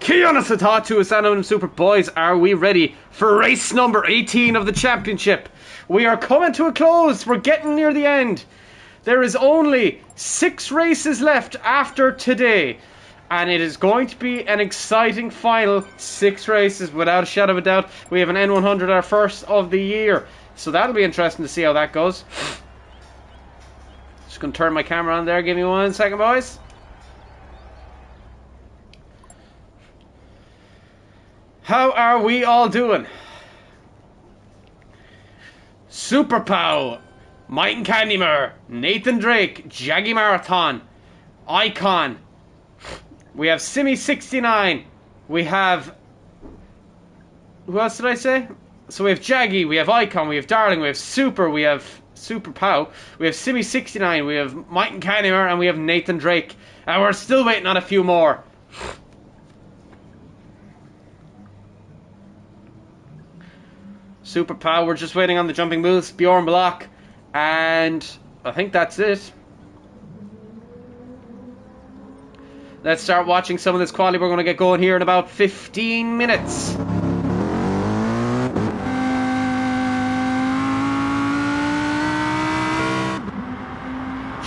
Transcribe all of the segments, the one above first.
Kianasata to Asano Super Boys, are we ready for race number 18 of the championship? We are coming to a close. We're getting near the end. There is only 6 races left after today, and it is going to be an exciting final 6 races without a shadow of a doubt. We have an N100, our first of the year, so that'll be interesting to see how that goes. Just going to turn my camera on there. Give me 1 second, boys. How are we all doing? Super Pow, Mike and Candymer, Nathan Drake, Jaggy Marathon, Icon. We have Simi69. We have... Who else did I say? So we have Jaggy, we have Icon, we have Darling, we have Super, we have Super Pow, we have Simi69, we have Mike and Candymer, and we have Nathan Drake. And we're still waiting on a few more. Super Pow, we're just waiting on the jumping booths, Bjorn Block, and I think that's it. Let's start watching some of this quality. We're going to get going here in about 15 minutes.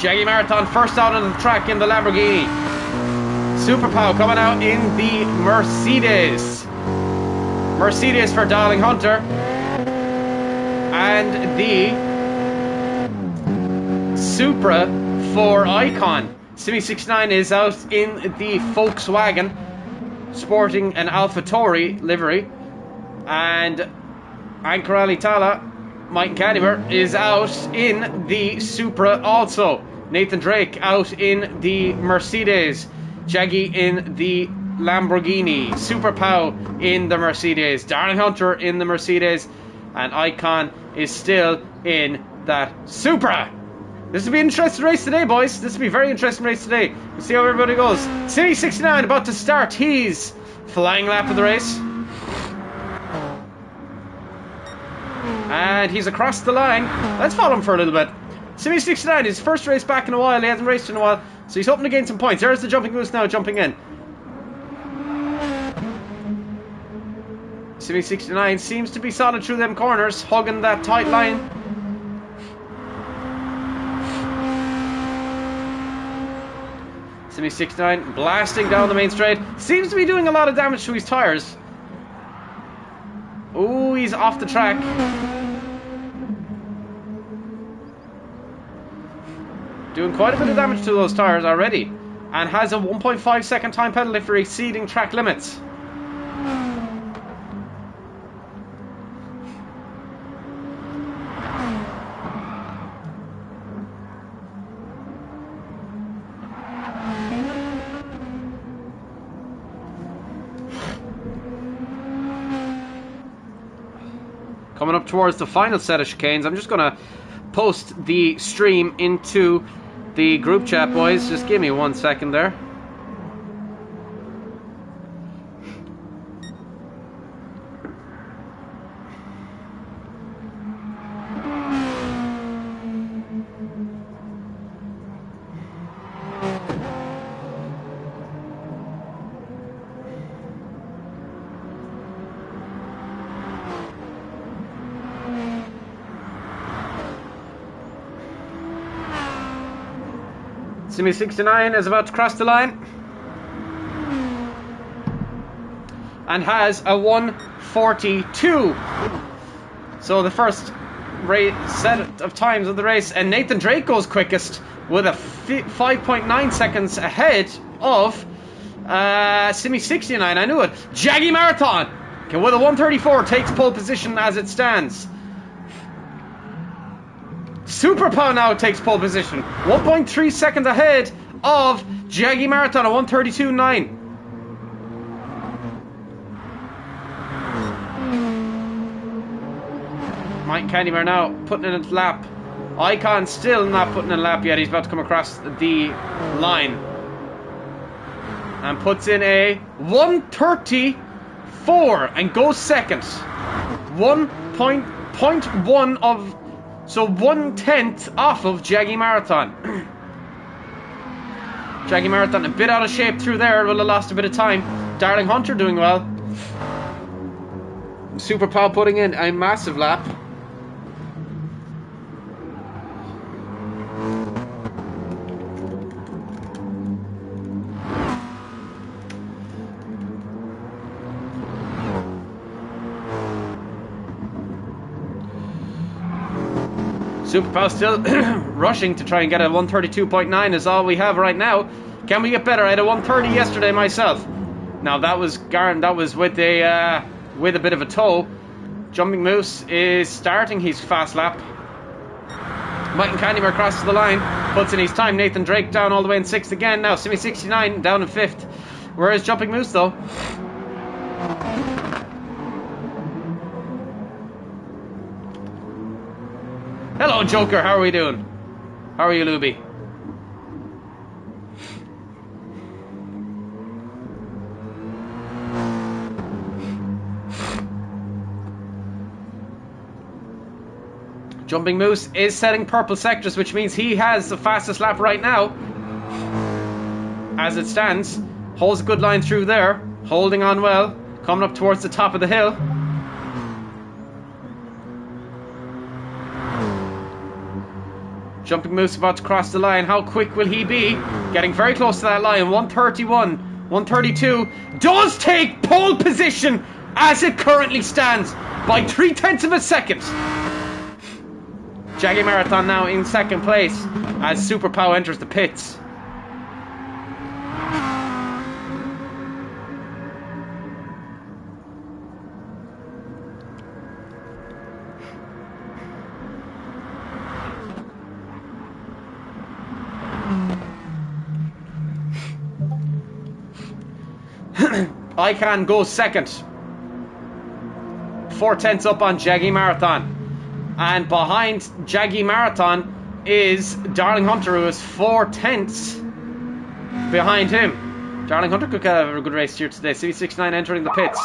Shaggy Marathon first out on the track in the Lamborghini. Super Pow coming out in the Mercedes. Mercedes for Darling Hunter. And the Supra for Icon. Simi69 is out in the Volkswagen, sporting an AlphaTauri livery. And Anchor Ali Tala, Mike Candymer, is out in the Supra also. Nathan Drake out in the Mercedes. Jaggy in the Lamborghini. Super Pow in the Mercedes. Darling Hunter in the Mercedes. And Icon is still in that Supra. This will be an interesting race today, boys. This will be a very interesting race today. We'll see how everybody goes. Simi69 about to start his flying lap of the race. And he's across the line. Let's follow him for a little bit. Simi69, his first race back in a while. He hasn't raced in a while, so he's hoping to gain some points. There's the jumping goose now jumping in. Simi69 seems to be solid through them corners, hugging that tight line. Simi69 blasting down the main straight. Seems to be doing a lot of damage to his tires. Ooh, he's off the track. Doing quite a bit of damage to those tires already. And has a 1.5 second time penalty for exceeding track limits. Coming up towards the final set of chicanes, I'm just going to post the stream into the group chat, boys. Just give me 1 second there. Simi69 is about to cross the line and has a 1:42. So the first set of times of the race, and Nathan Drake goes quickest with a 5.9 seconds ahead of Simi69. I knew it. Jaggy Marathon with a 1:34 takes pole position as it stands. Super Pow now takes pole position. 1.3 seconds ahead of Jaggy Marathon, a 1:32.9. Mike Candymer now putting in a lap. Icon still not putting in a lap yet. He's about to come across the line. And puts in a 1:34 and goes second. 1.1 of... So 1/10 off of Jaggy Marathon. Jaggy Marathon a bit out of shape through there. Will have lost a bit of time. Darling Hunter doing well. Super Pow putting in a massive lap. Super Pow still rushing to try and get a 132.9 is all we have right now. Can we get better? I had a 130 yesterday myself. Now that was with a bit of a tow. Jumping Moose is starting his fast lap. Mike and Candymore crosses the line, puts in his time. Nathan Drake down all the way in 6th again. Now Simi 69 down in 5th. Where is Jumping Moose though? Hello Joker, how are we doing? How are you, Luby? Jumping Moose is setting purple sectors, which means he has the fastest lap right now. As it stands, holds a good line through there, holding on well, coming up towards the top of the hill. Jumping Moose about to cross the line. How quick will he be? Getting very close to that line. 131, 132. Does take pole position as it currently stands by 0.3 of a second. Jaggy Marathon now in 2nd place as Super Pow enters the pits. Icon goes 2nd. 4/10 up on Jaggy Marathon. And behind Jaggy Marathon is Darling Hunter, who is 4/10 behind him. Darling Hunter could have a good race here today. CV69 entering the pits.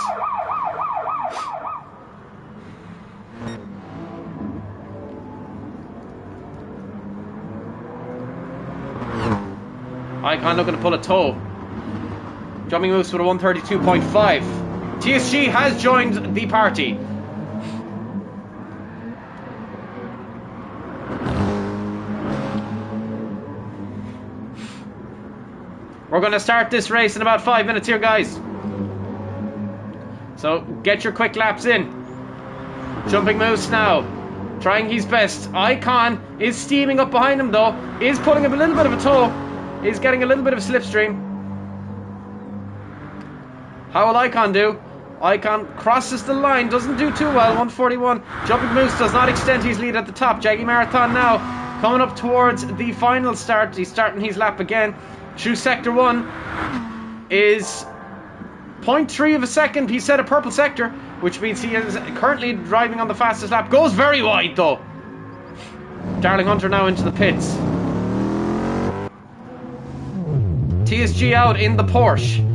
Icon looking to pull a toe. Jumping Moose with a 132.5. TSG has joined the party. We're going to start this race in about 5 minutes here, guys. So get your quick laps in. Jumping Moose now, trying his best. Icon is steaming up behind him though. Is pulling up a little bit of a toe. Is getting a little bit of a slipstream. How will Icon do? Icon crosses the line, doesn't do too well. 141. Jumping Moose does not extend his lead at the top. Jaggy Marathon now coming up towards the final start. He's starting his lap again. Through sector 1 is 0.3 of a second. He set a purple sector, which means he is currently driving on the fastest lap. Goes very wide though. Darling Hunter now into the pits. TSG out in the Porsche.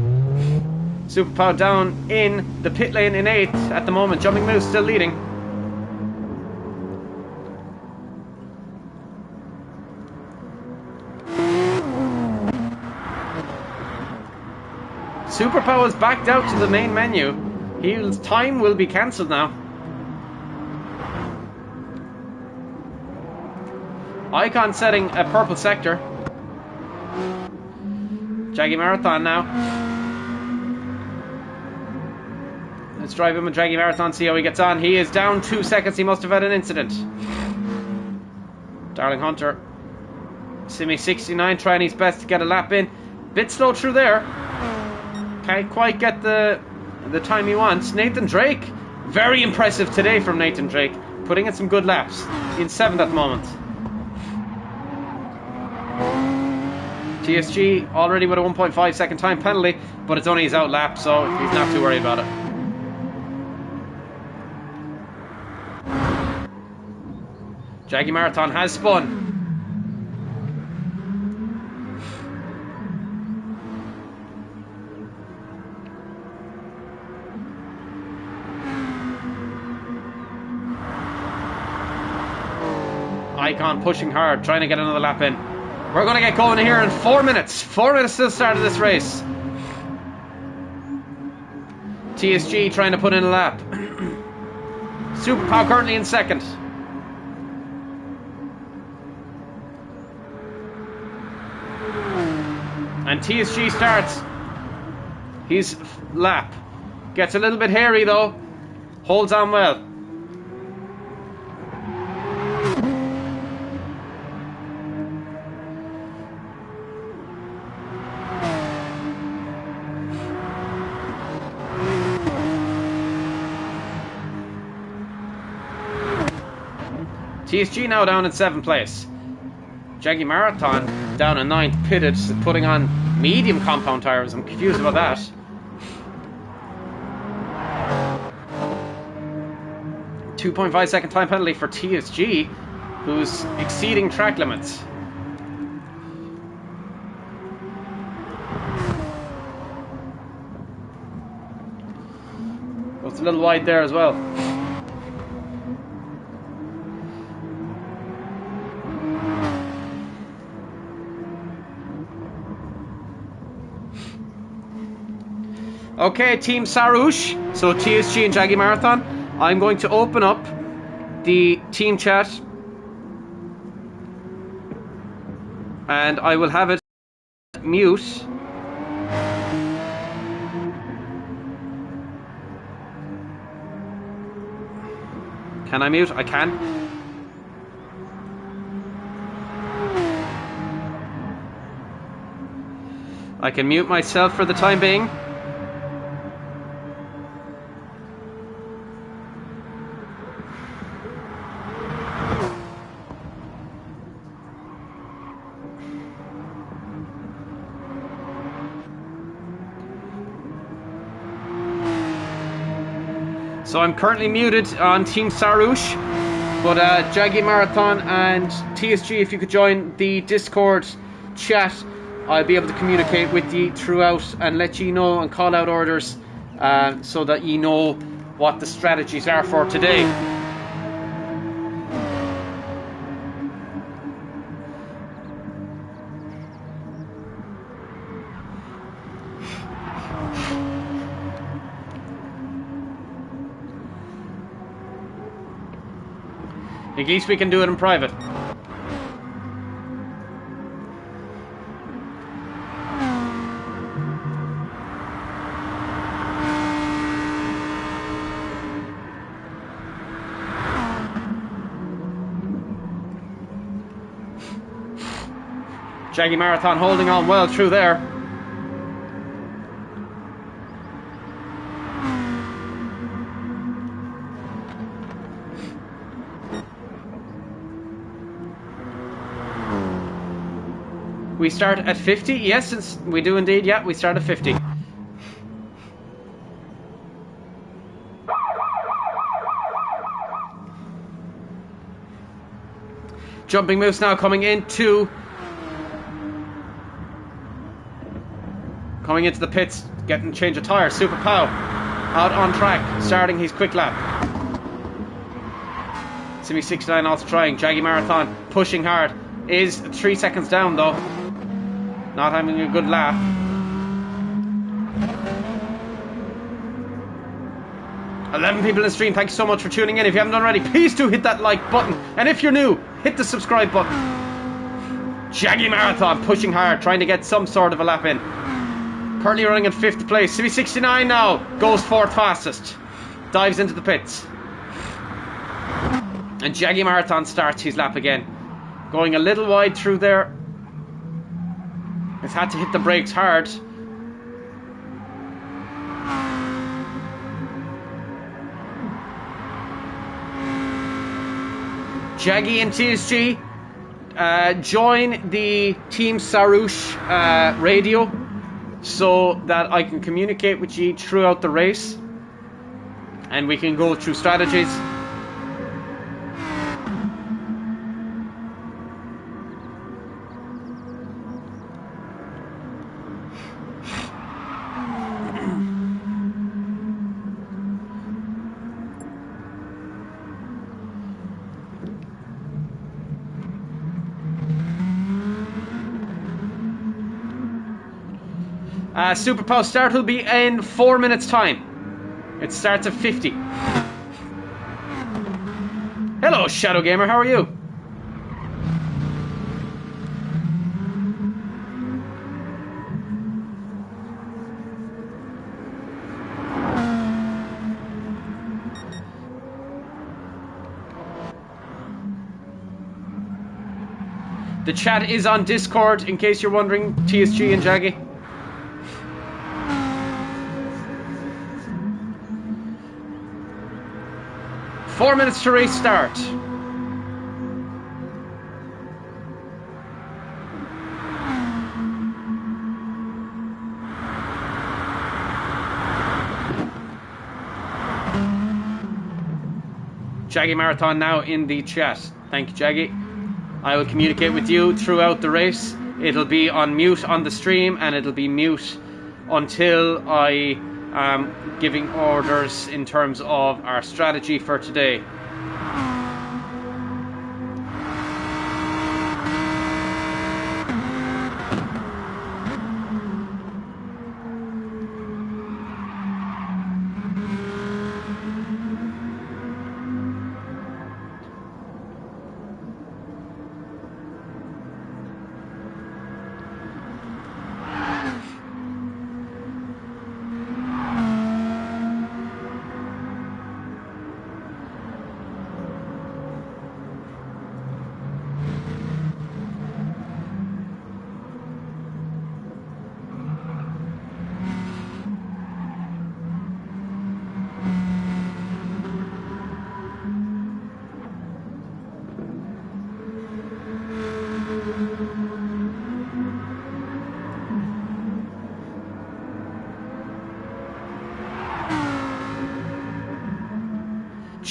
Super Pow down in the pit lane in 8th at the moment. Jumping Moose still leading. Super Pow is backed out to the main menu. His time will be cancelled now. Icon setting a purple sector. Jaggy Marathon now. Let's drive him with Jaggy Marathon, see how he gets on. He is down 2 seconds. He must have had an incident. Darling Hunter. Simi 69 trying his best to get a lap in. Bit slow through there. Can't quite get the time he wants. Nathan Drake. Very impressive today from Nathan Drake. Putting in some good laps. In 7th at the moment. TSG already with a 1.5 second time penalty, but it's only his out lap, so he's not too worried about it. Jaggy Marathon has spun. Icon pushing hard, trying to get another lap in. We're going to get going here in 4 minutes. 4 minutes to the start of this race. TSG trying to put in a lap. Super Pow currently in second. And TSG starts his lap. Gets a little bit hairy though. Holds on well. TSG now down in 7th place. Jaggy Marathon down in 9th, pitted, putting on medium compound tires. I'm confused about that. .5 time penalty for TSG, who's exceeding track limits. Well, it's a little wide there as well. Okay, Team Sarouche, so TSG and Jaggy Marathon. I'm going to open up the team chat and I will have it mute. Can I mute? I can. I can mute myself for the time being. So I'm currently muted on Team Sarouche, but Jaggy Marathon and TSG, if you could join the Discord chat, I'll be able to communicate with you throughout and let you know and call out orders so that you know what the strategies are for today. At least we can do it in private. Jaggy Marathon holding on well through there. We start at 50? Yes, we do indeed. Yeah, we start at 50. Jumping moves now coming into the pits, getting a change of tyre. Super Pow out on track, starting his quick lap. Simi 69 also trying. Jaggy Marathon pushing hard. Is 3 seconds down though. Not having a good lap. $11 people in the stream, thank you so much for tuning in. If you haven't done already, please do hit that like button. And if you're new, hit the subscribe button. Jaggy Marathon pushing hard, trying to get some sort of a lap in. Currently running in 5th place. CV69 now goes 4th fastest. Dives into the pits. And Jaggy Marathon starts his lap again. Going a little wide through there. He's had to hit the brakes hard. Jaggy and TSG join the Team Sarouche radio so that I can communicate with you throughout the race and we can go through strategies. Super Pow start will be in 4 minutes time. It starts at 50. Hello, Shadow Gamer. How are you? The chat is on Discord, in case you're wondering, TSG and Jaggy. Four minutes to race start. Jaggy Marathon now in the chat. Thank you, Jaggy. I will communicate with you throughout the race. It'll be on mute on the stream, and it'll be mute until I am giving orders in terms of our strategy for today.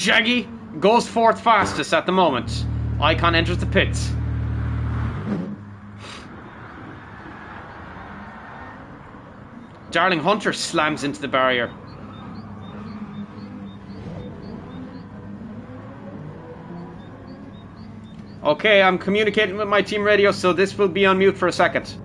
Jaggy goes fourth fastest at the moment. Icon enters the pits. Darling Hunter slams into the barrier. Okay, I'm communicating with my team radio, so this will be on mute for a second.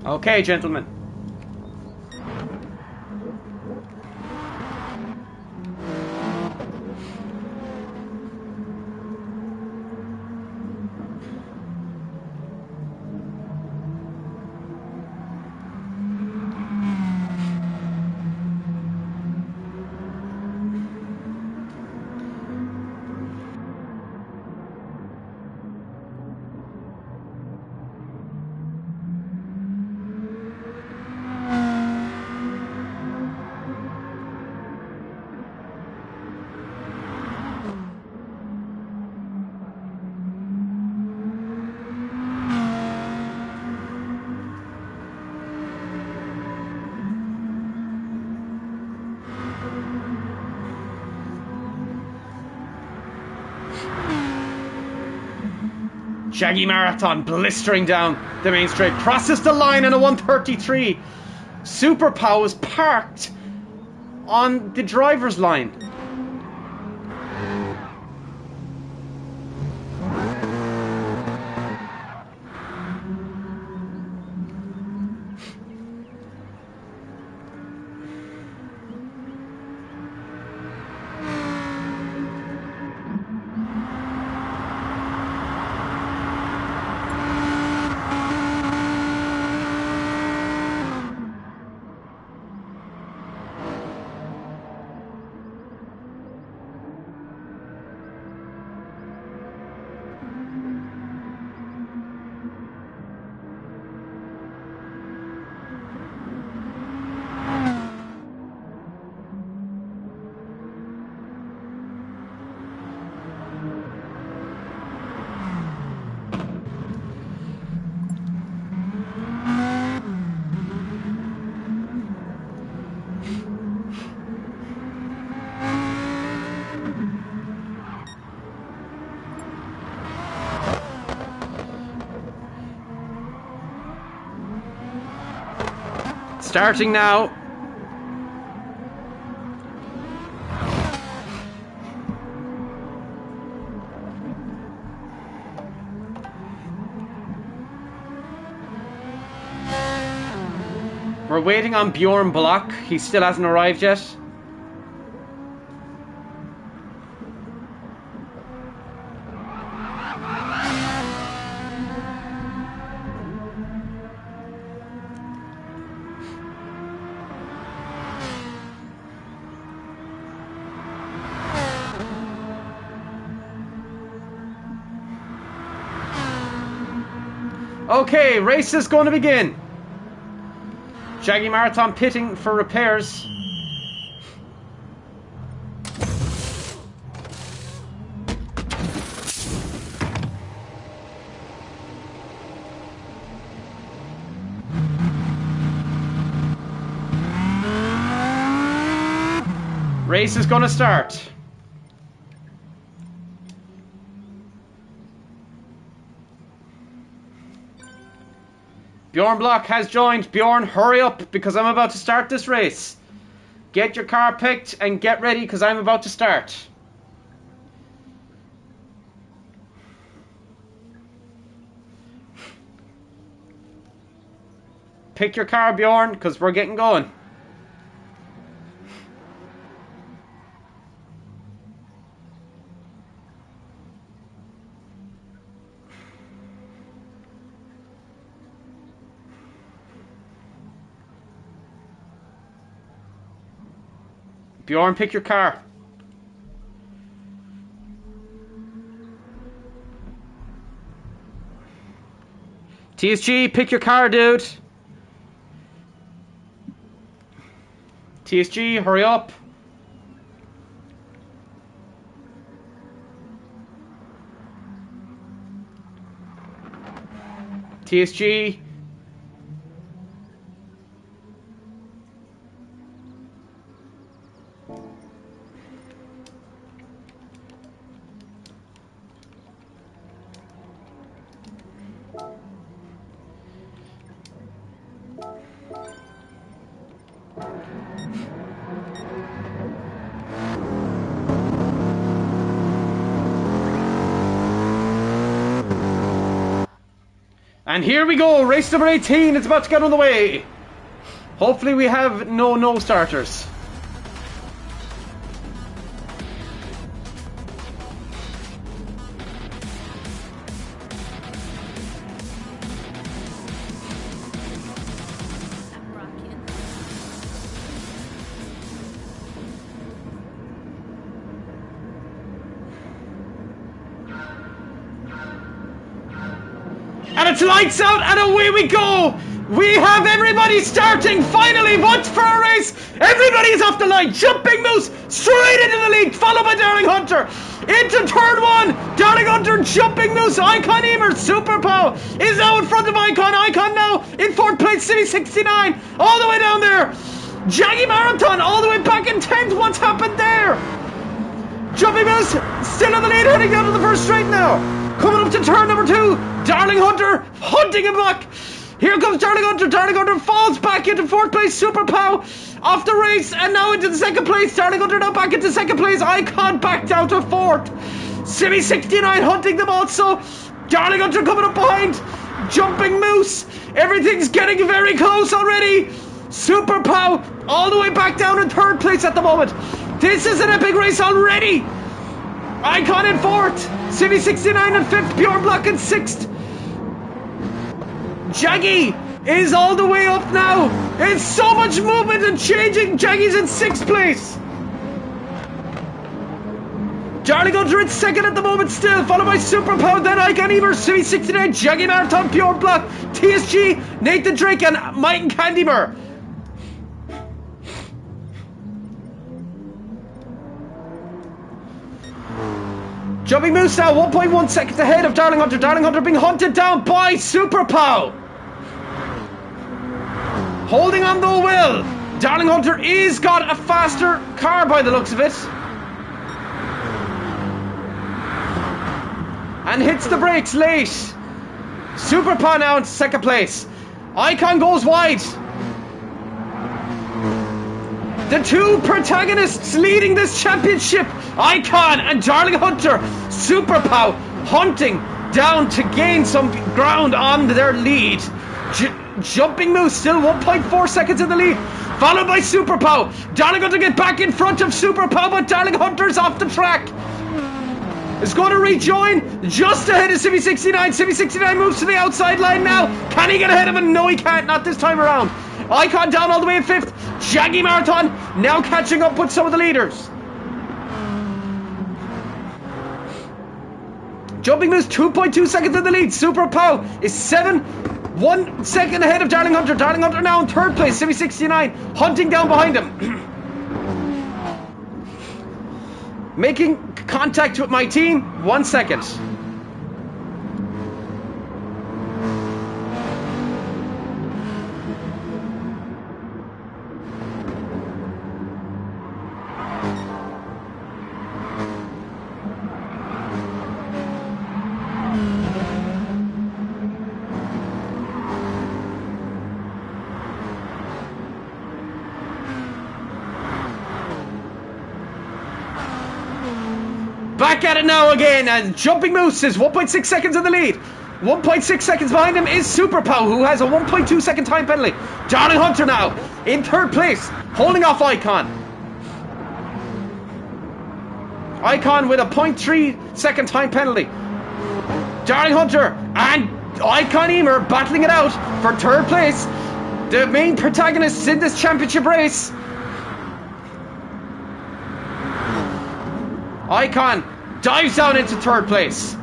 Okay, gentlemen. Jaggy Marathon blistering down the main straight. Crosses the line in a 133. Super Pow is parked on the driver's line. Starting now. We're waiting on Bjorn Block. He still hasn't arrived yet. Okay, race is going to begin. Shaggy Marathon pitting for repairs. Race is going to start. Bjorn Block has joined. Bjorn, hurry up because I'm about to start this race. Get your car picked and get ready because I'm about to start. Pick your car, Bjorn, because we're getting going. Bjorn, pick your car. TSG, pick your car, dude. TSG, hurry up. TSG. And here we go, race number 18, it's about to get on the way. Hopefully we have no starters. And it's lights out and away we go! We have everybody starting finally once for a race! Everybody's off the line! Jumping Moose straight into the lead, followed by Darling Hunter! Into turn one! Darling Hunter, Jumping Moose, Icon Emer, Super Pow is now in front of Icon. Icon now in fourth place, City 69, all the way down there! Jaggy Marathon all the way back in 10th, what's happened there? Jumping Moose still in the lead, heading down to the first straight now. Coming up to turn number 2, Darling Hunter hunting him back. Here comes Darling Hunter. Darling Hunter falls back into fourth place. Super Pow off the race and now into the second place. Darling Hunter now back into second place. Icon back down to fourth. Simi 69 hunting them also. Darling Hunter coming up behind. Jumping Moose. Everything's getting very close already. Super Pow all the way back down in third place at the moment. This is an epic race already. Icon in fourth, City 69 in fifth, Pure Block in sixth. Jaggy is all the way up now. It's so much movement and changing. Jaggy's in sixth place. Darling Hunter in second at the moment still, followed by Super Power, then Icon Emer, City 69, Jaggy Marathon, Pure Block, TSG, Nathan Drake, and Mike and Candymer. Jumping Moose now 1.1 seconds ahead of Darling Hunter. Darling Hunter being hunted down by Super Pow. Holding on though well. Darling Hunter is got a faster car by the looks of it. And hits the brakes late. Super Pow now in second place. Icon goes wide. The two protagonists leading this championship, Icon and Darling Hunter, Super Pow hunting down to gain some ground on their lead. Jumping Moose still 1.4 seconds in the lead, followed by Super Pow. Darling Hunter get back in front of Super Pow, but Darling Hunter's off the track. Is going to rejoin just ahead of Simi 69. Simi 69 moves to the outside line now. Can he get ahead of him? No, he can't. Not this time around. Icon down all the way in 5th. Shaggy Marathon now catching up with some of the leaders. Jumping Moose 2.2 seconds in the lead. Super Pow is 1 second ahead of Darling Hunter. Darling Hunter now in 3rd place. Simi 69 hunting down behind him. Making contact with my team. 1 second. Back at it now again, and Jumping Moose is 1.6 seconds in the lead. 1.6 seconds behind him is Super Pow, who has a 1.2 second time penalty. Darling Hunter now in 3rd place, holding off Icon. Icon with a 0.3 second time penalty. Darling Hunter and Icon Emer battling it out for 3rd place. The main protagonists in this championship race. Icon dives down into 3rd place.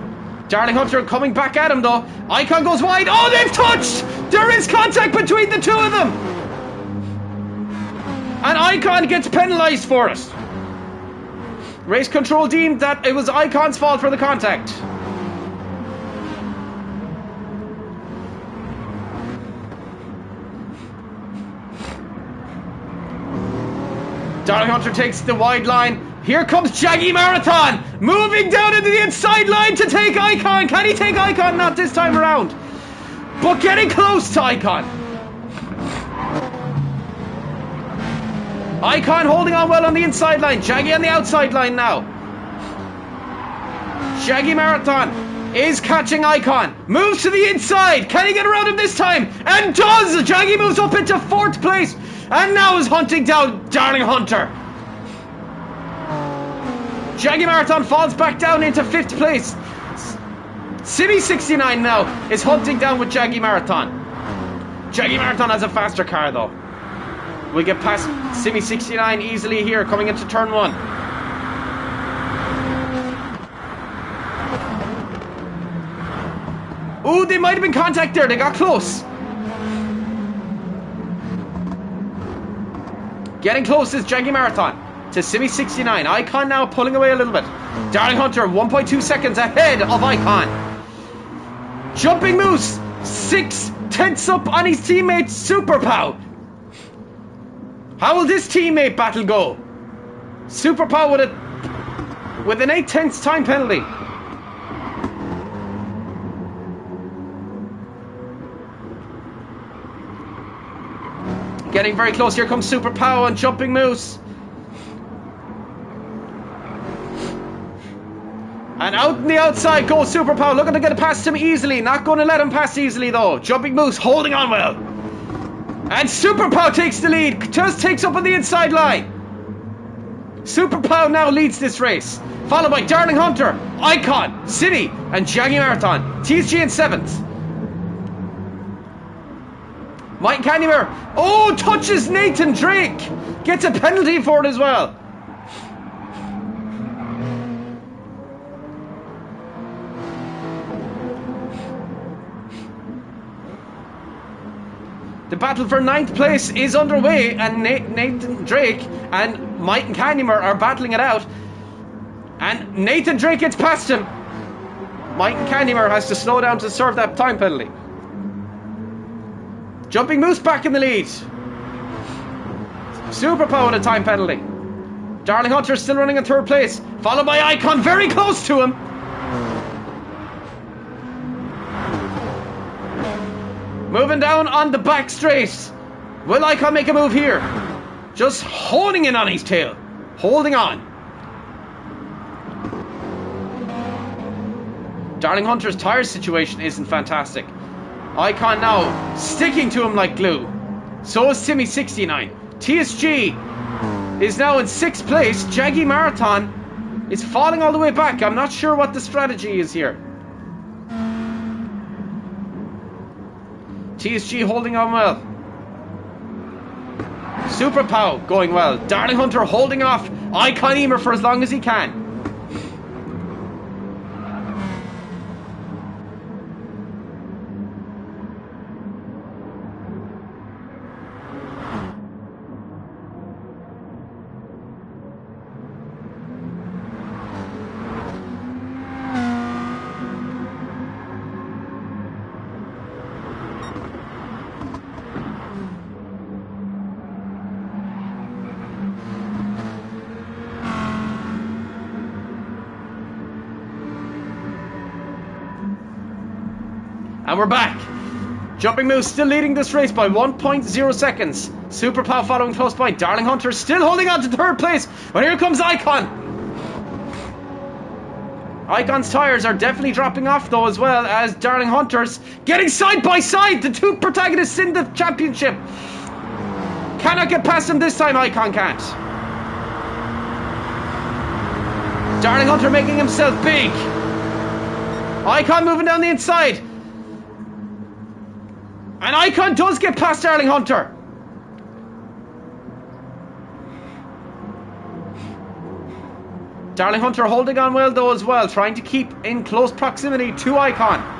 Darling Hunter coming back at him though. Icon goes wide. Oh, they've touched! There is contact between the two of them. And Icon gets penalised for it. Race control deemed that it was Icon's fault for the contact. Darling Hunter takes the wide line. Here comes Jaggy Marathon, moving down into the inside line to take Icon. Can he take Icon? Not this time around. But getting close to Icon. Icon holding on well on the inside line. Jaggy on the outside line now. Jaggy Marathon is catching Icon. Moves to the inside. Can he get around him this time? And does! Jaggy moves up into 4th place. And now is hunting down Darling Hunter. Jaggy Marathon falls back down into 5th place. Simi 69 now is hunting down with Jaggy Marathon. Jaggy Marathon has a faster car though. We'll get past Simi 69 easily here coming into turn 1. Ooh, they might have been contact there. They got close. Getting close is Jaggy Marathon to Simi 69. Icon now pulling away a little bit. Darling Hunter 1.2 seconds ahead of Icon. Jumping Moose 6/10 up on his teammate Super Pow. How will this teammate battle go? Super Pow with an 8/10 time penalty. Getting very close. Here comes Super Pow and Jumping Moose. And out on the outside goes Super Pow, looking to get it past him easily. Not going to let him pass easily though. Jumping Moose holding on well. And Super Pow takes the lead. Just takes up on the inside line. Super Pow now leads this race. Followed by Darling Hunter, Icon, Simi, and Jaggy Marathon. TSG in 7th. Mike Candymer. Oh, touches Nathan Drake. Gets a penalty for it as well. The battle for 9th place is underway, and Nathan Drake and Mike and Candymer are battling it out. And Nathan Drake gets past him. Mike and Candymer has to slow down to serve that time penalty. Jumping Moose back in the lead. Super Pow with a time penalty. Darling Hunter still running in 3rd place, followed by Icon very close to him. Moving down on the back straight. Will Icon make a move here? Just honing in on his tail. Holding on. Darling Hunter's tyre situation isn't fantastic. Icon now sticking to him like glue. So is Timmy 69. TSG is now in 6th place. Jaggy Marathon is falling all the way back. I'm not sure what the strategy is here. TSG holding on well. Super Pow going well. Darling Hunter holding off Icon Emer for as long as he can. And we're back. Jumping Moose still leading this race by 1.0 seconds. Super Pow following close by. Darling Hunter still holding on to 3rd place. But here comes Icon. Icon's tyres are definitely dropping off though, as well as Darling Hunter's getting side by side. The two protagonists in the championship. Cannot get past him this time. Icon can't. Darling Hunter making himself big. Icon moving down the inside. And Icon does get past Darling Hunter. Darling Hunter holding on well though as well, trying to keep in close proximity to Icon.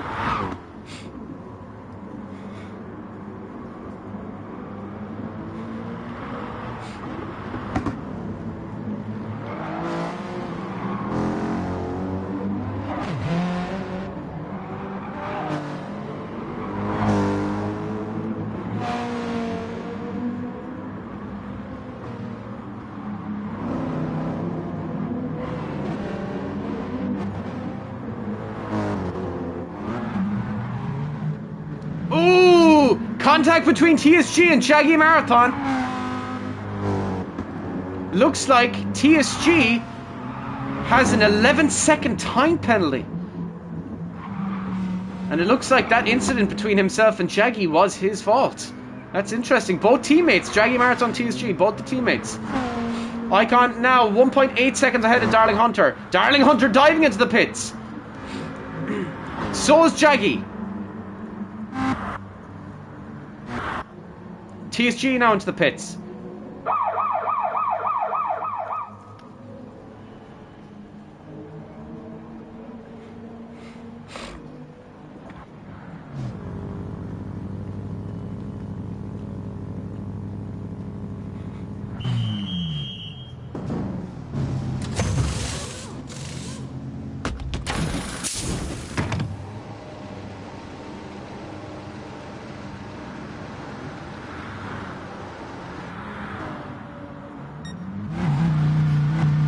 Contact between TSG and Jaggy Marathon. Looks like TSG has an 11-second time penalty. And it looks like that incident between himself and Jaggy was his fault. That's interesting. Both teammates, Jaggy Marathon, TSG, both the teammates. Icon now 1.8 seconds ahead of Darling Hunter. Darling Hunter diving into the pits. So is Jaggy. TSG now into the pits.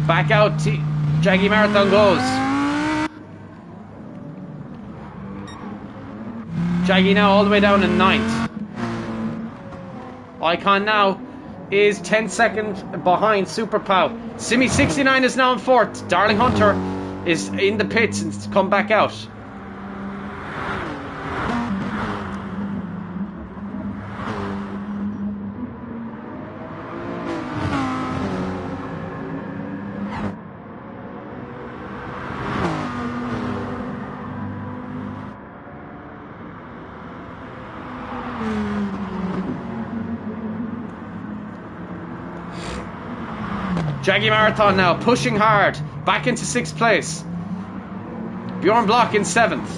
Back out, Jaggy Marathon goes. Jaggy now all the way down in 9th. Icon now is 10 seconds behind Super Pow. Simi 69 is now in 4th. Darling Hunter is in the pits and come back out. Jaggy Marathon now pushing hard back into 6th place. Bjorn Block in 7th.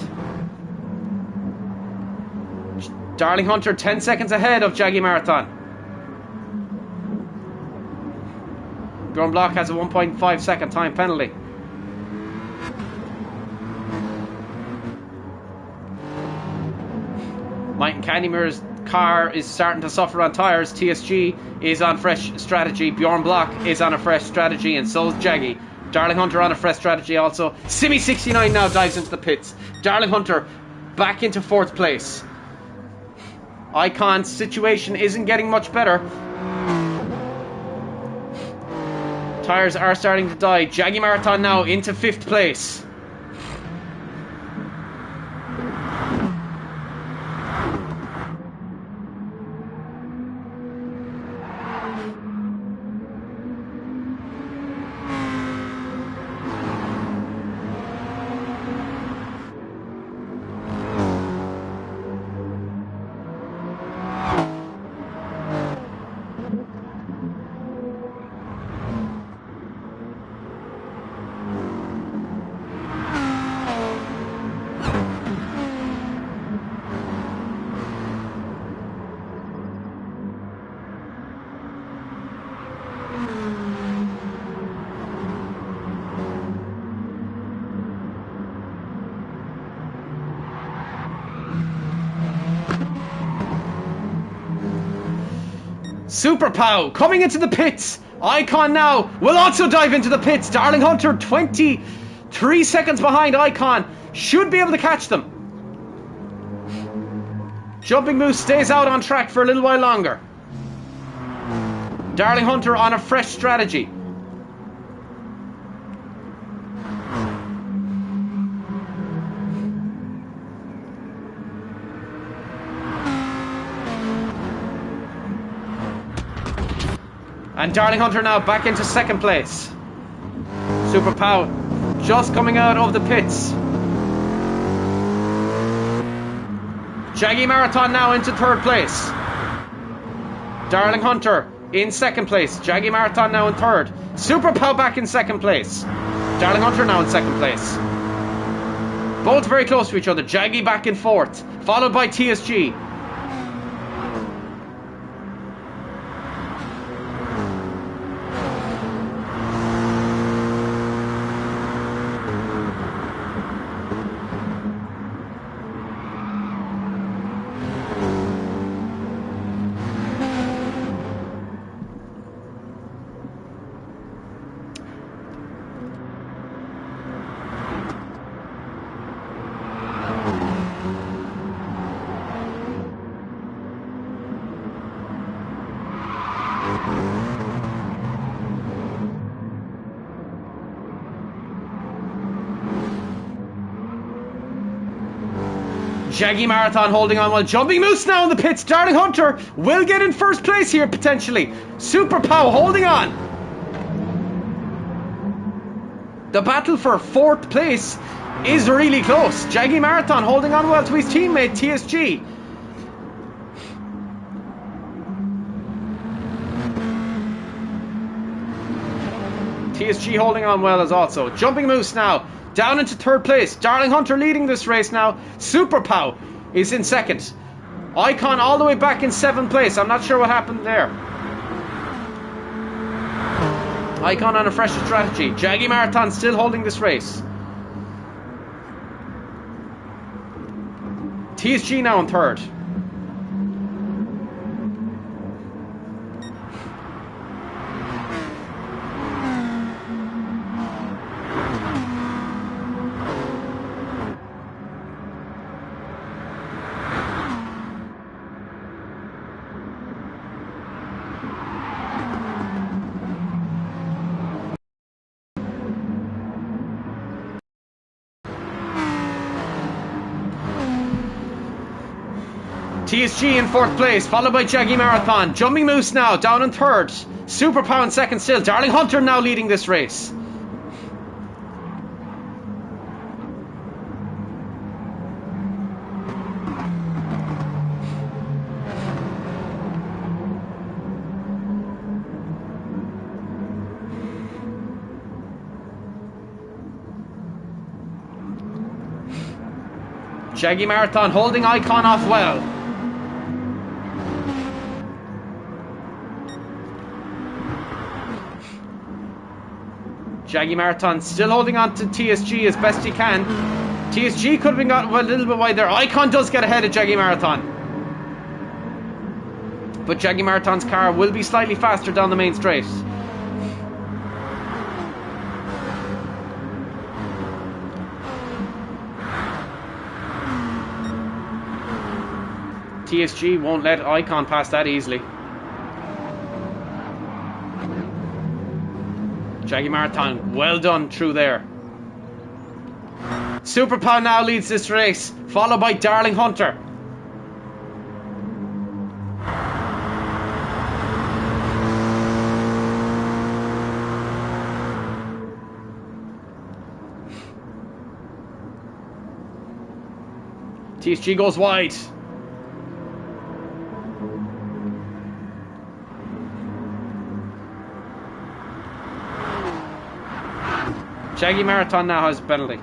Darling Hunter 10 seconds ahead of Jaggy Marathon. Bjorn Block has a 1.5 second time penalty. Mike and Candymir's car is starting to suffer on tyres. TSG is on fresh strategy. Bjorn Block is on a fresh strategy, and so is Jaggy. Darling Hunter on a fresh strategy also. Simi 69 now dives into the pits. Darling Hunter back into 4th place. Icon's situation isn't getting much better. Tyres are starting to die. Jaggy Marathon now into 5th place. Super Pow coming into the pits. Icon now will also dive into the pits. Darling Hunter 23 seconds behind Icon. Should be able to catch them. Jumping Moose stays out on track for a little while longer. Darling Hunter on a fresh strategy. And Darling Hunter now back into 2nd place. Super Pow just coming out of the pits. Jaggy Marathon now into 3rd place. Darling Hunter in 2nd place. Jaggy Marathon now in 3rd. Super Pow back in 2nd place. Darling Hunter now in 2nd place. Both very close to each other. Jaggy back in 4th, followed by TSG. Jaggy Marathon holding on while Jumping Moose now in the pits. Darling Hunter will get in 1st place here potentially. Super Pow holding on. The battle for 4th place is really close. Jaggy Marathon holding on well to his teammate TSG. TSG holding on well as also. Jumping Moose now down into 3rd place. Darling Hunter leading this race now. Super Pow is in 2nd. Icon all the way back in 7th place. I'm not sure what happened there. Icon on a fresh strategy. Jaggy Marathon still holding this race. TSG now in 3rd. TSG in 4th place, followed by Jaggy Marathon. Jumping Moose now down in 3rd. Super Pow in 2nd still. Darling Hunter now leading this race. Jaggy Marathon holding Icon off well. Jaggy Marathon still holding on to TSG as best he can. TSG could have been got a little bit wide there. Icon does get ahead of Jaggy Marathon. But Jaggy Marathon's car will be slightly faster down the main straight. TSG won't let Icon pass that easily. Shaggy Marathon, well done through there. Super Pow now leads this race, followed by Darling Hunter. TSG goes wide. Shaggy Marathon now has a penalty.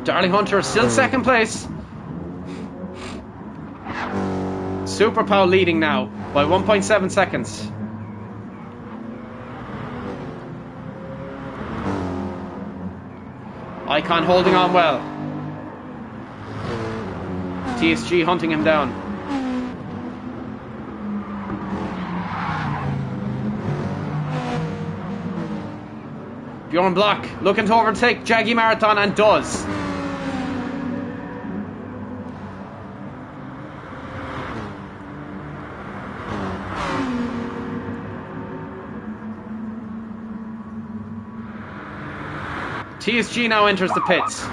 Darling Hunter still second place. Super Pow leading now by 1.7 seconds. Icon holding on well. TSG hunting him down. Bjorn Block looking to overtake Shaggy Marathon and does. TSG now enters the pits.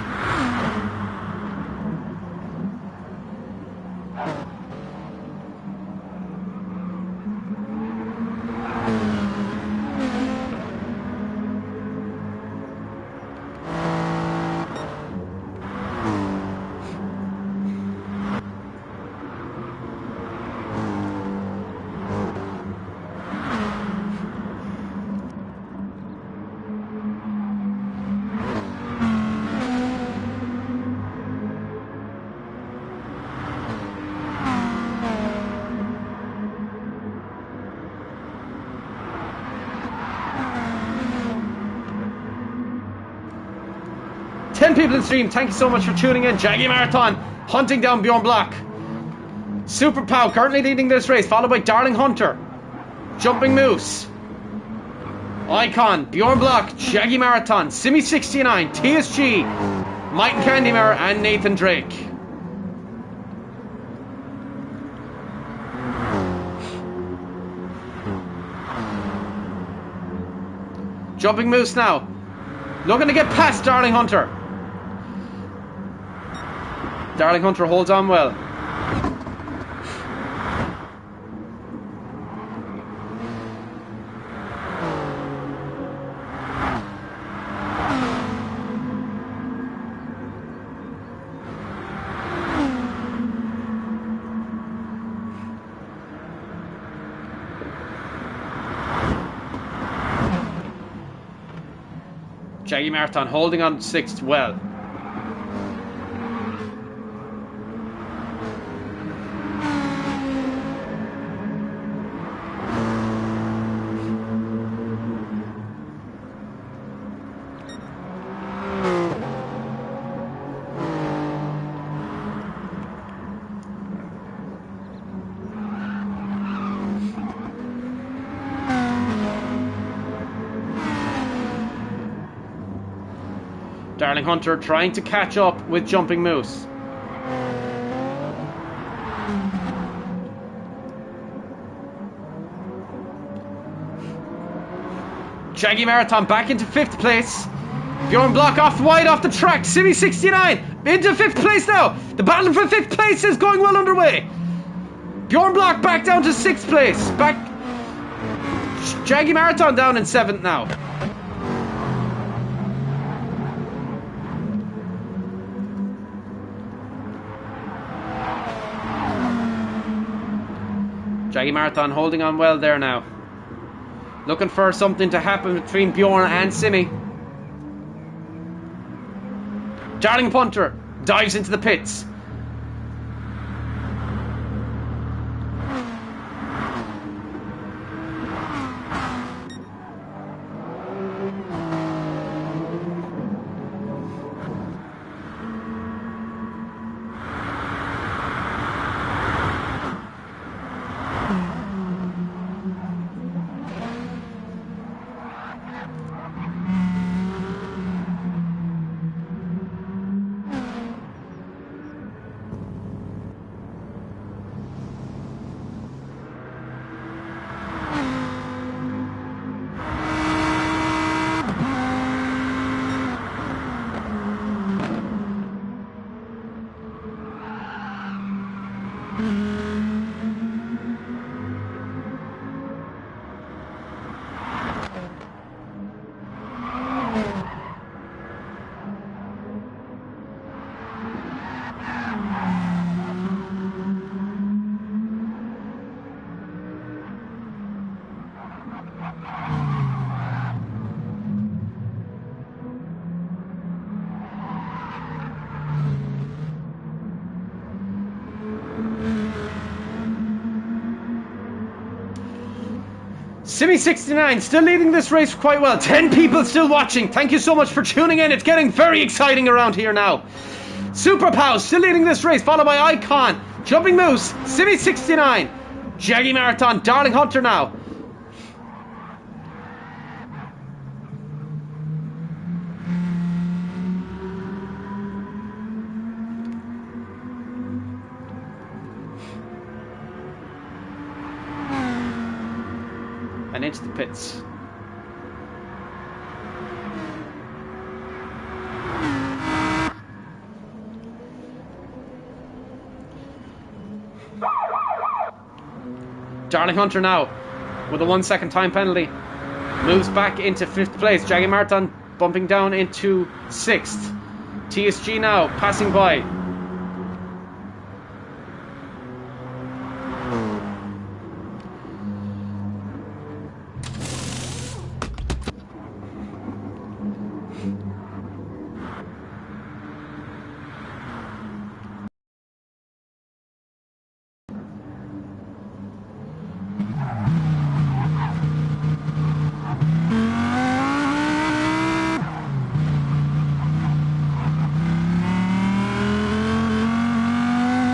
People in the stream, thank you so much for tuning in. Shaggy Marathon hunting down Bjorn Block. Super Pow currently leading this race, followed by Darling Hunter, Jumping Moose, Icon, Bjorn Block, Shaggy Marathon, Simi 69, TSG, Mike and Candymare, and Nathan Drake. Jumping Moose now looking to get past Darling Hunter. Darling Hunter holds on well. Shaggy Marathon holding on 6th well. Darling Hunter trying to catch up with Jumping Moose. Shaggy Marathon back into 5th place. Bjorn Block off wide off the track. Simi 69 into 5th place now. The battle for 5th place is going well underway. Bjorn Block back down to 6th place. Back. Shaggy Marathon down in 7th now. Shaggy Marathon holding on well there now. Looking for something to happen between Bjorn and Simi. Darling Hunter dives into the pits. Simi69 still leading this race quite well. 10 people still watching. Thank you so much for tuning in. It's getting very exciting around here now. Super Pow still leading this race, followed by Icon, Jumping Moose, Simi69, Jaggy Marathon, Darling Hunter now. And into the pits. Darling Hunter now with a 1 second time penalty moves back into 5th place. Jaggy Marathon bumping down into 6th. TSG now passing by.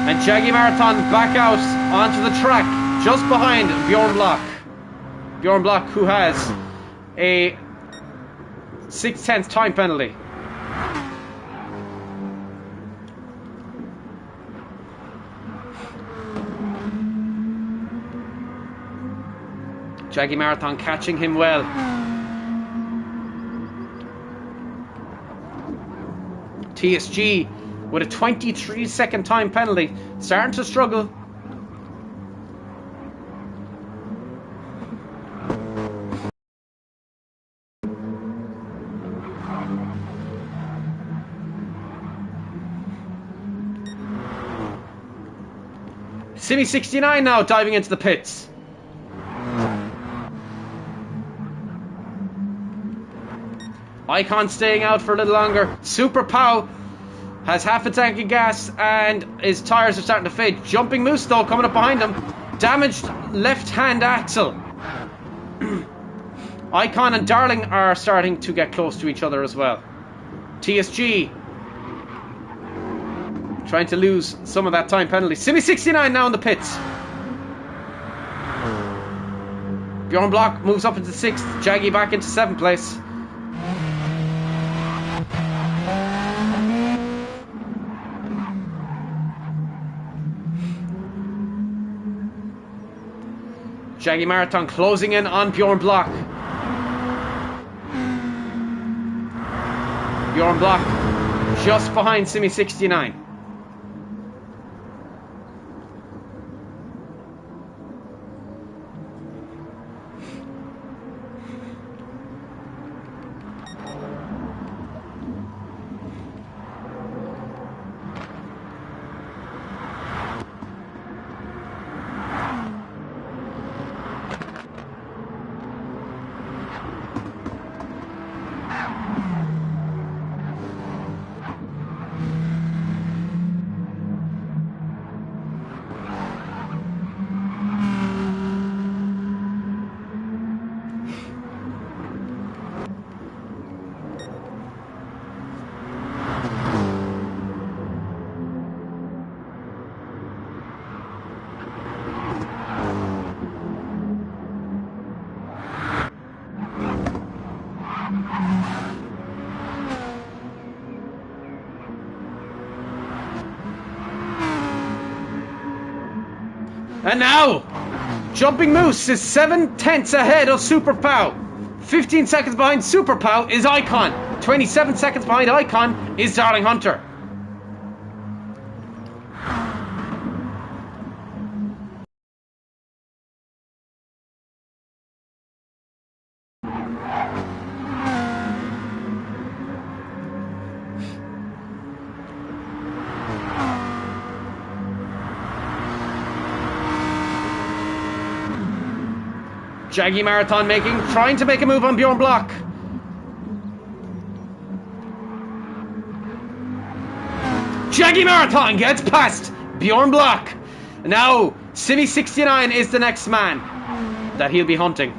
And Jaggy Marathon back out onto the track just behind Bjorn Block. Bjorn Block, who has a 6/10 time penalty. Jaggy Marathon catching him well. TSG with a 23-second time penalty, starting to struggle. Simi69 now diving into the pits. Icon staying out for a little longer. Super Pow has half a tank of gas and his tyres are starting to fade. Jumping Moose though coming up behind him. Damaged left hand axle. Icon and Darling are starting to get close to each other as well. TSG trying to lose some of that time penalty. Simi69 now in the pits. Bjorn Block moves up into 6th. Jaggy back into 7th place. Jaggy Marathon closing in on Bjorn Block. Bjorn Block just behind Simi69. And now, Jumping Moose is 7/10 ahead of Super Pow. 15 seconds behind Super Pow is Icon. 27 seconds behind Icon is Darling Hunter. Jaggy Marathon trying to make a move on Bjorn Block. Jaggy Marathon gets past Bjorn Block. Now, Simi69 is the next man that he'll be hunting.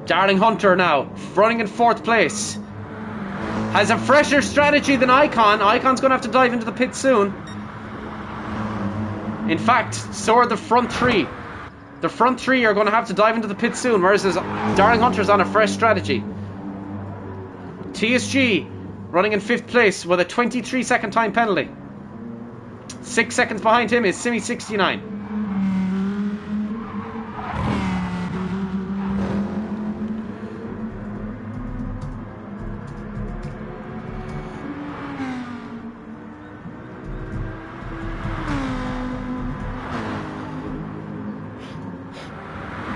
Darling Hunter now, running in 4th place. Has a fresher strategy than Icon. Icon's going to have to dive into the pit soon. In fact, so are the front 3. The front 3 are going to have to dive into the pit soon, whereas Darling Hunter's on a fresh strategy. TSG running in 5th place with a 23-second time penalty. 6 seconds behind him is Simi 69.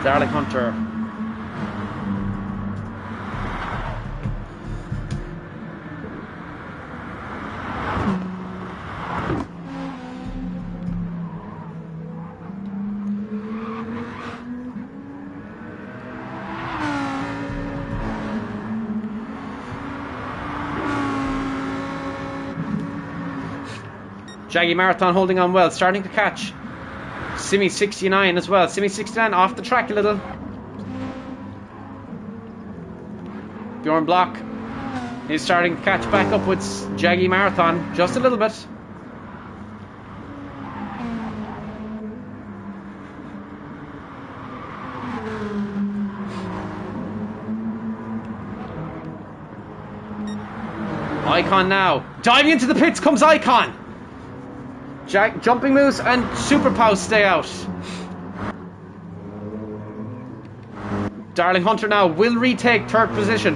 Darling Hunter. Jaggy Marathon holding on well, starting to catch Simi 69 as well. Simi 69 off the track a little. Bjorn Block is starting to catch back up with Jaggy Marathon just a little bit. Icon now. Diving into the pits comes Icon. Jumping Moose and Super Pow stay out. Darling Hunter now will retake 3rd position.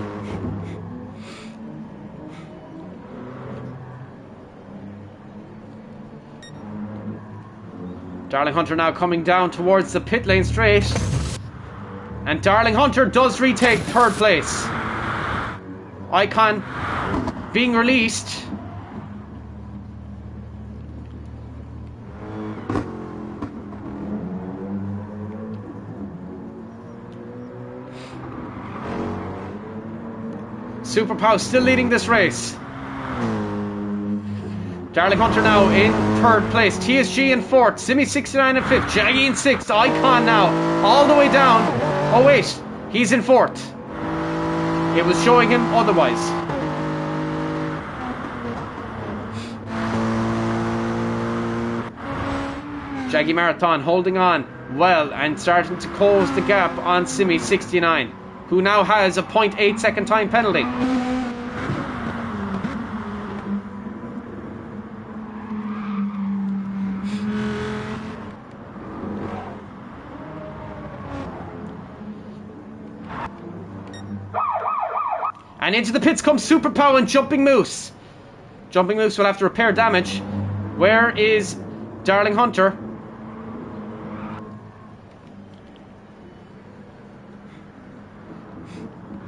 Darling Hunter now coming down towards the pit lane straight. And Darling Hunter does retake 3rd place. Icon being released. Super Pow still leading this race. Darling Hunter now in 3rd place. TSG in 4th. Simi 69 in 5th. Jaggy in 6th. Icon now all the way down. Oh wait, he's in 4th. It was showing him otherwise. Jaggy Marathon holding on well and starting to close the gap on Simi 69, who now has a 0.8 second time penalty. And into the pits comes Super Pow and Jumping Moose. Jumping Moose will have to repair damage. Where is Darling Hunter?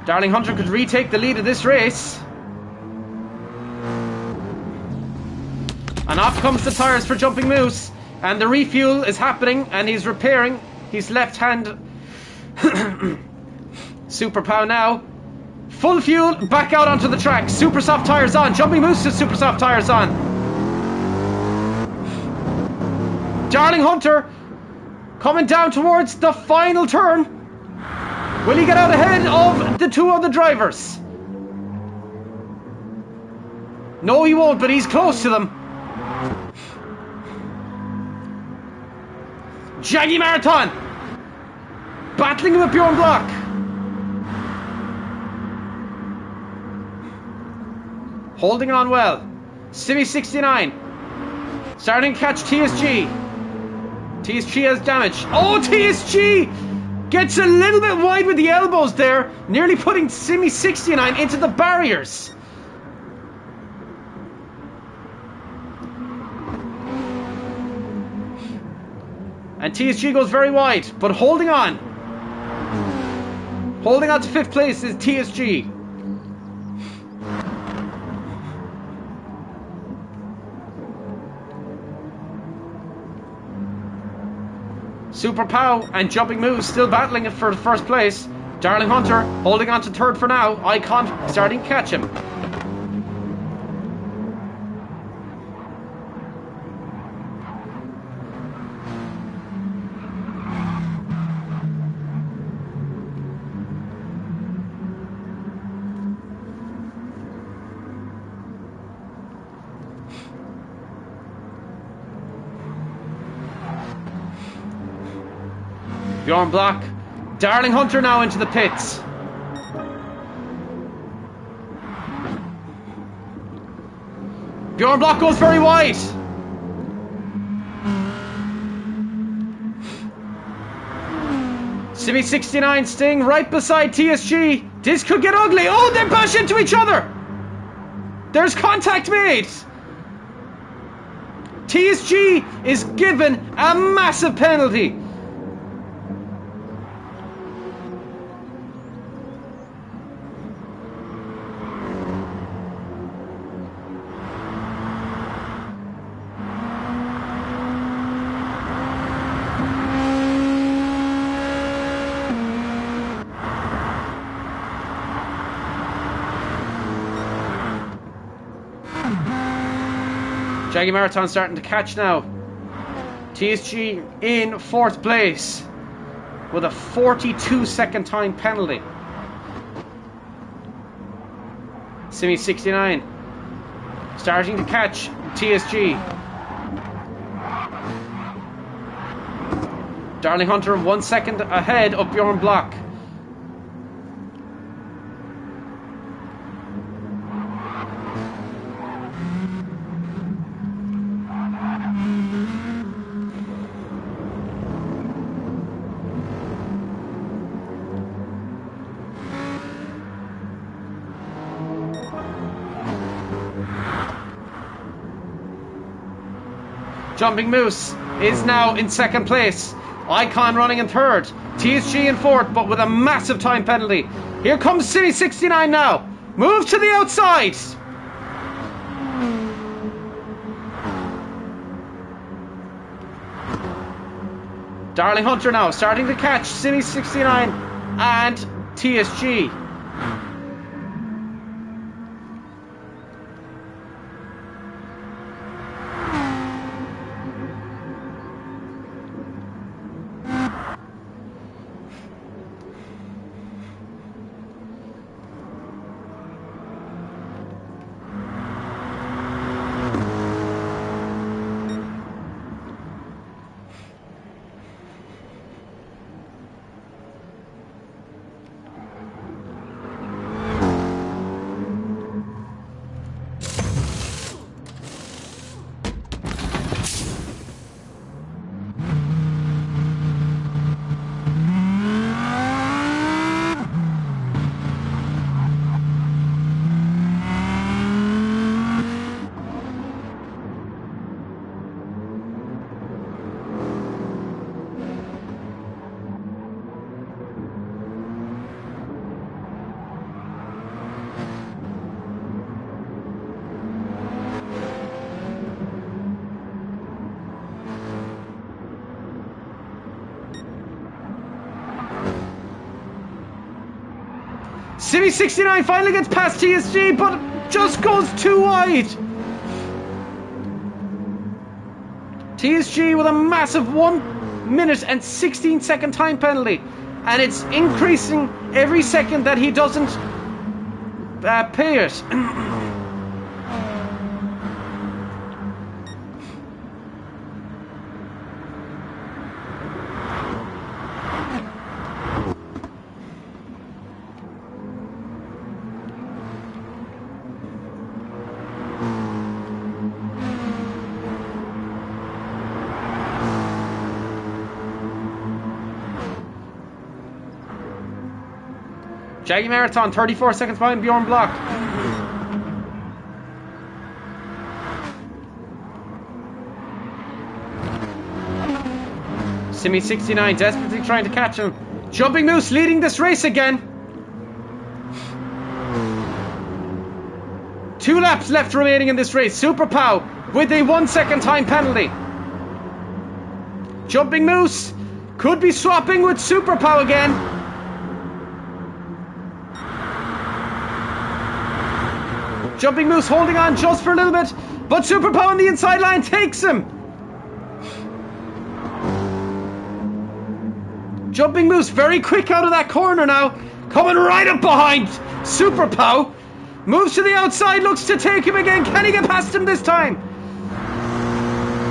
Darling Hunter could retake the lead of this race. And off comes the tyres for Jumping Moose. And the refuel is happening and he's repairing his left hand. Super Pow now. Full fuel, back out onto the track. Super soft tyres on. Jumping Moose has super soft tyres on. Darling Hunter coming down towards the final turn. Will he get out ahead of the 2 other drivers? No, he won't, but he's close to them. Jaggy Marathon battling with Bjorn Block. Holding on well. Simi 69 starting to catch TSG. TSG has damage. Oh, TSG gets a little bit wide with the elbows there, nearly putting Simi 69 into the barriers. And TSG goes very wide, but holding on. Holding on to 5th place is TSG. Super Pow and Jumping Moose still battling it for the 1st place. Darling Hunter holding on to 3rd for now. Icon starting to catch him. Bjorn Block. Darling Hunter now into the pits. Bjorn Block goes very wide. Simi 69 Sting right beside TSG. This could get ugly. Oh, they bash into each other. There's contact made. TSG is given a massive penalty. Shaggy Marathon starting to catch now. TSG in 4th place with a 42-second time penalty. Simi 69 starting to catch TSG. Darling Hunter 1 second ahead of Bjorn Block. Jumping Moose is now in 2nd place. Icon running in 3rd. TSG in 4th, but with a massive time penalty. Here comes City 69 now. Move to the outside. Darling Hunter now starting to catch City 69 and TSG. City 69 finally gets past TSG, but just goes too wide. TSG with a massive 1 minute and 16-second time penalty, and it's increasing every second that he doesn't pay it. Shaggy Marathon, 34 seconds behind Bjorn Block. Simi 69 desperately trying to catch him. Jumping Moose leading this race again. 2 laps left remaining in this race. Super Pow with a 1 second time penalty. Jumping Moose could be swapping with Super Pow again. Jumping Moose holding on just for a little bit, but Super Pow on the inside line takes him. Jumping Moose very quick out of that corner now, coming right up behind Super Pow. Moves to the outside, looks to take him again. Can he get past him this time?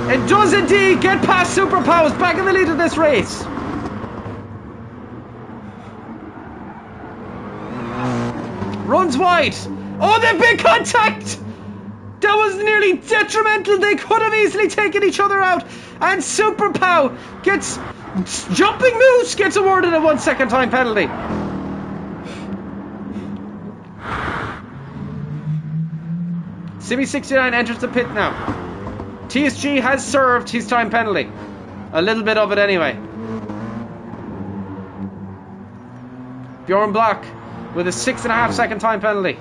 It does indeed get past Super Pow. Is back in the lead of this race. runs wide. Oh, they've made contact. That was nearly detrimental. They could have easily taken each other out. And Super Pow gets... Jumping Moose gets awarded a 1 second time penalty. Simi69 enters the pit now. TSG has served his time penalty. A little bit of it anyway. Bjorn Block with a 6.5 second time penalty.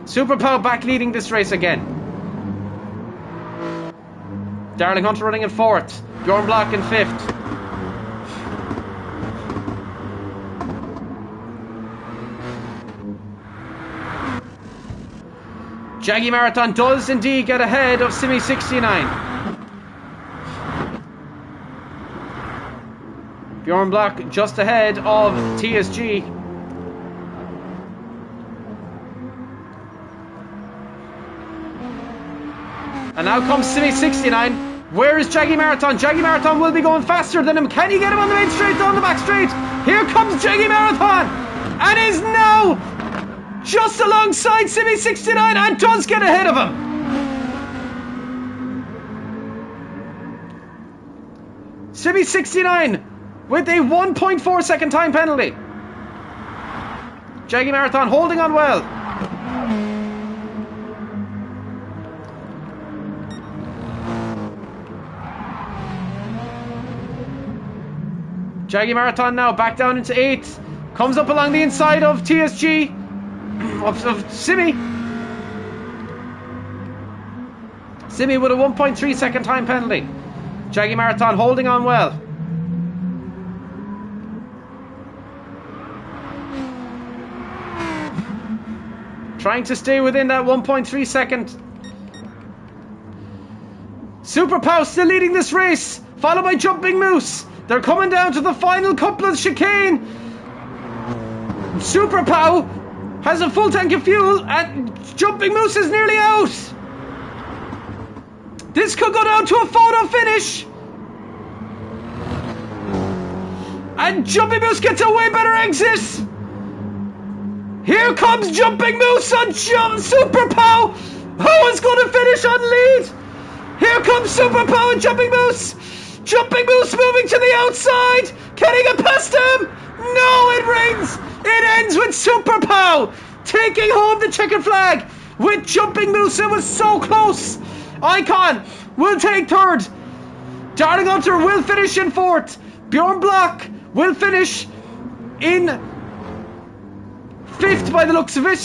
Super Pow back leading this race again. Darling Hunter running in 4th. Bjorn Block in 5th. Jaggy Marathon does indeed get ahead of Simi69. Bjorn Block just ahead of TSG. And now comes Simi69. Where is Jaggy Marathon? Jaggy Marathon will be going faster than him. Can he get him on the main straight, down the back straight? Here comes Jaggy Marathon. And is now just alongside Simi69 and does get ahead of him. Simi69 with a 1.4 second time penalty. Jaggy Marathon holding on well. Jaggy Marathon now back down into 8th. Comes up along the inside of TSG. Of Simi. Simi with a 1.3 second time penalty. Jaggy Marathon holding on well. Trying to stay within that 1.3 second. Super Pow still leading this race, followed by Jumping Moose. They're coming down to the final couple of chicane. Super Pow has a full tank of fuel and Jumping Moose is nearly out. This could go down to a photo finish. And Jumping Moose gets a way better exit. Here comes Jumping Moose on Super Pow. Who is going to finish on lead? Here comes Super Pow and Jumping Moose. Jumping Moose moving to the outside. Can he get past him? No, it rains. It ends with Super Pow taking home the checkered flag with Jumping Moose. It was so close. Icon will take 3rd. Darling Hunter will finish in 4th. Bjorn Block will finish in 5th by the looks of it.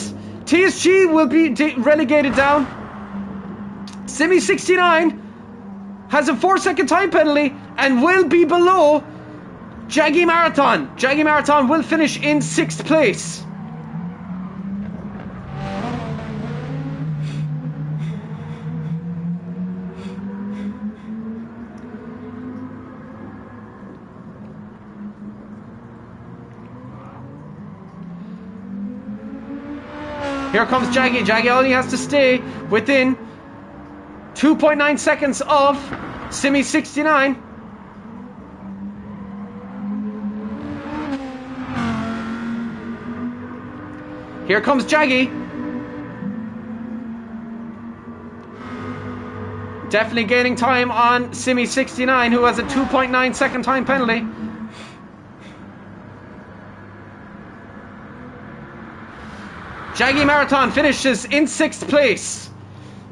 TSG will be relegated down. Simi69 has a 4 second time penalty and will be below Jaggy Marathon. Jaggy Marathon will finish in 6th place. Here comes Jaggy. Jaggy only has to stay within 2.9 seconds of Simi69. Here comes Jaggy. Definitely gaining time on Simi69, who has a 2.9 second time penalty. Jaggy Marathon finishes in 6th place.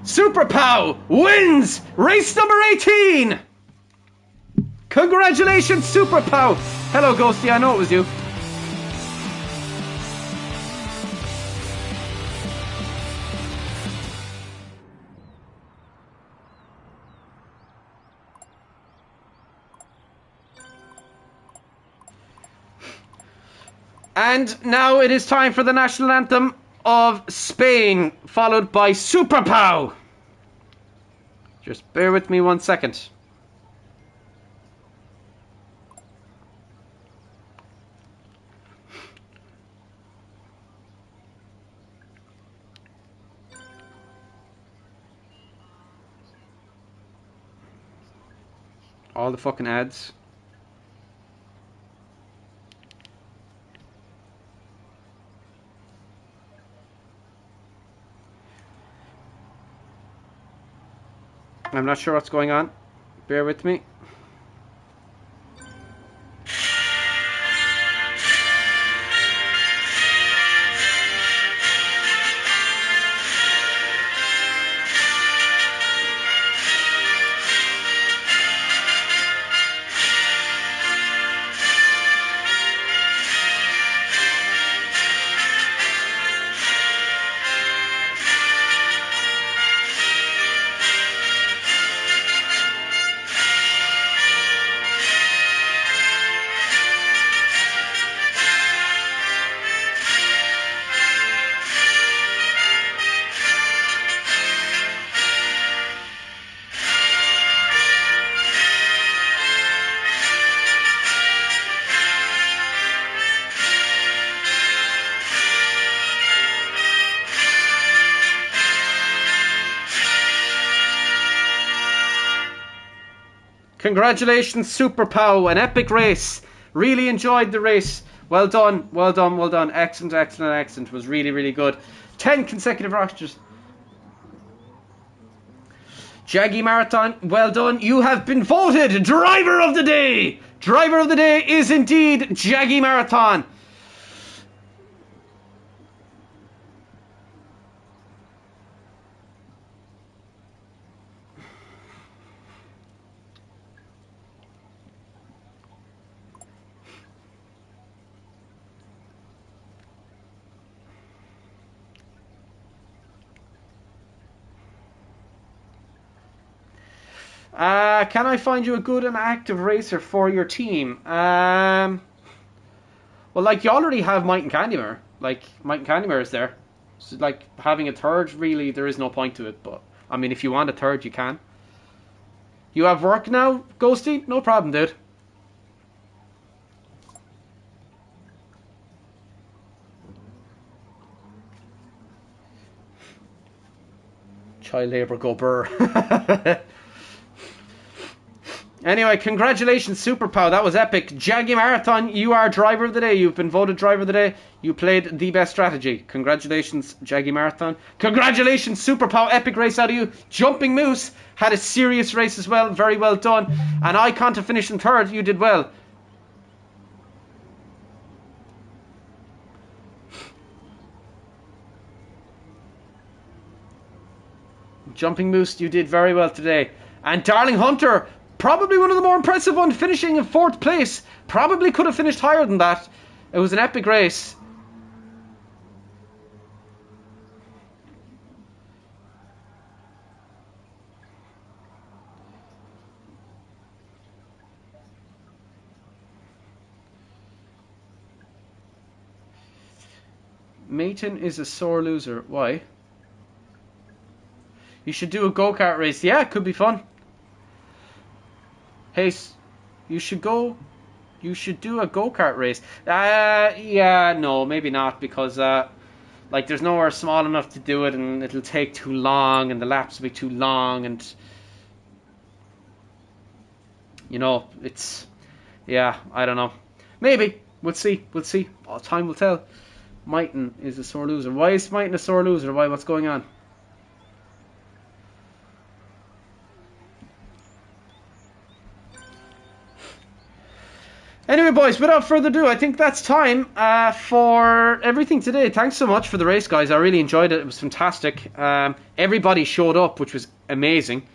Super Pow wins race number 18. Congratulations, Super Pow. Hello, Ghosty. I know it was you. And now it is time for the national anthem of Spain, followed by Super Pow. Just bear with me 1 second. All the fucking ads. I'm not sure what's going on. Bear with me. Congratulations, Super Pow, an epic race. Really enjoyed the race. Well done, well done, well done. Excellent, excellent, excellent. It was really, really good. 10 consecutive rosters. Jaggy Marathon, well done. You have been voted Driver of the Day. Driver of the Day is indeed Jaggy Marathon. Can I find you a good and active racer for your team? Well, like, you already have Mike and Candymere. Like, Mike and Candymere is there. So, like, having a third, really, there is no point to it. But, I mean, if you want a third, you can. You have work now, Ghosty? No problem, dude. Child labour, go burr. Anyway, congratulations, Super Pow. That was epic. Jaggy Marathon, you are Driver of the Day. You've been voted Driver of the Day. You played the best strategy. Congratulations, Jaggy Marathon. Congratulations, Super Pow. Epic race out of you. Jumping Moose had a serious race as well. Very well done. And Icon to finish in third. You did well. Jumping Moose, you did very well today. And Darling Hunter, probably one of the more impressive ones, finishing in 4th place. Probably could have finished higher than that. It was an epic race. Mayton is a sore loser. Why? You should do a go-kart race. Yeah, it could be fun. Hey, you should do a go-kart race. Yeah, no, maybe not, because like, there's nowhere small enough to do it, and it'll take too long, and the laps will be too long, and you know, it's, yeah, I don't know. Maybe we'll see. Oh, time will tell. Mighton is a sore loser. Why is Mighton a sore loser? Why? What's going on? Anyway, boys, without further ado, I think that's time for everything today. Thanks so much for the race, guys. I really enjoyed it. It was fantastic. Everybody showed up, which was amazing.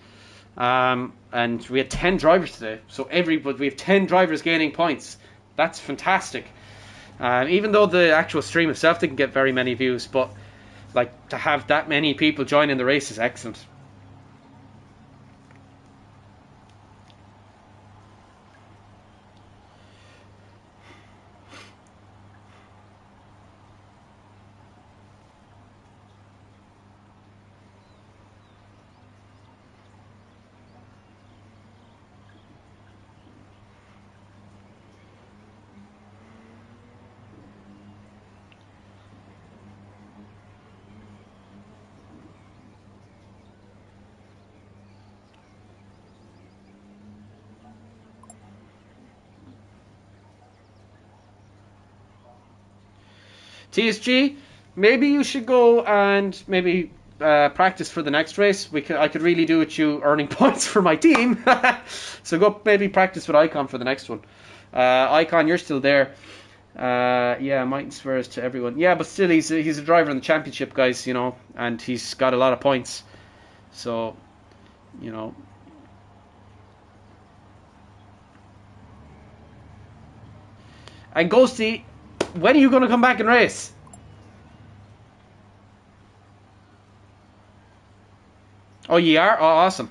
And we had 10 drivers today. So we have 10 drivers gaining points. That's fantastic. Even though the actual stream itself didn't get very many views, but like, to have that many people joining the race is excellent. TSG, maybe you should go and maybe practice for the next race. I could really do with you earning points for my team. So go maybe practice with Icon for the next one. Icon, you're still there. Yeah, Mike swears to everyone. Yeah, but still, he's a driver in the championship, guys. You know, and he's got a lot of points. So, you know. And Ghosty, when are you going to come back and race? Oh, you are? Oh, awesome.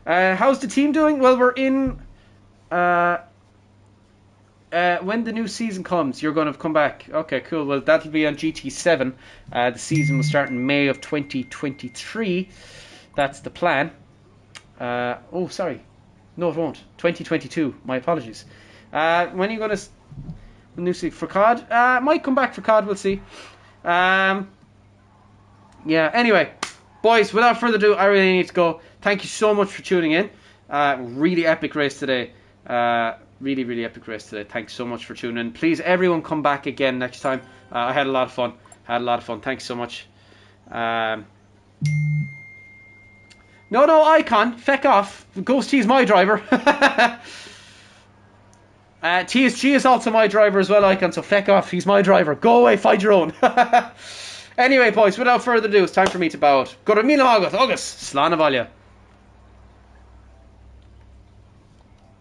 How's the team doing? Well, we're in... when the new season comes, you're going to come back. Okay, cool. Well, that'll be on GT7. The season will start in May of 2023. That's the plan. Oh, sorry. No, it won't. 2022. My apologies. When are you going to... New season for COD? Might come back for COD, we'll see. Yeah, anyway. Boys, without further ado, I really need to go. Thank you so much for tuning in. Really epic race today. Really, really epic race today. Thanks so much for tuning in. Please, everyone, come back again next time. I had a lot of fun. Thanks so much. No, Icon. Feck off. Ghost T is my driver. TSG is also my driver as well, Icon. So feck off. He's my driver. Go away. Find your own. Anyway, boys, without further ado, it's time for me to bow out. Go to Mila August. Slán a bhaile.